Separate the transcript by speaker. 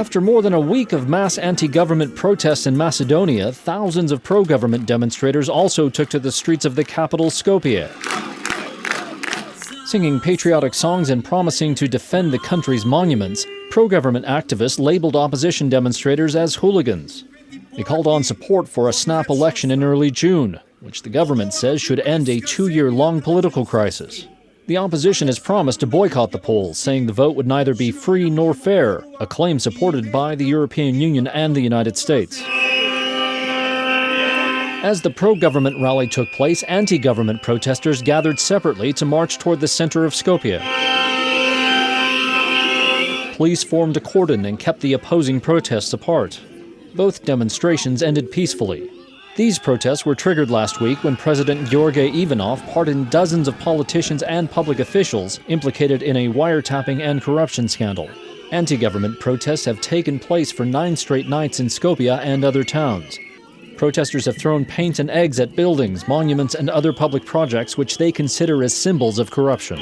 Speaker 1: After more than a week of mass anti-government protests in Macedonia, thousands of pro-government demonstrators also took to the streets of the capital, Skopje. Singing patriotic songs and promising to defend the country's monuments, pro-government activists labeled opposition demonstrators as hooligans. They called on support for a snap election in early June, which the government says should end a 2-year-long political crisis. The opposition has promised to boycott the polls, saying the vote would neither be free nor fair, a claim supported by the European Union and the United States. As the pro-government rally took place, anti-government protesters gathered separately to march toward the center of Skopje. Police formed a cordon and kept the opposing protests apart. Both demonstrations ended peacefully. These protests were triggered last week when President Georgi Ivanov pardoned dozens of politicians and public officials implicated in a wiretapping and corruption scandal. Anti-government protests have taken place for 9 straight nights in Skopje and other towns. Protesters have thrown paint and eggs at buildings, monuments, and other public projects which they consider as symbols of corruption.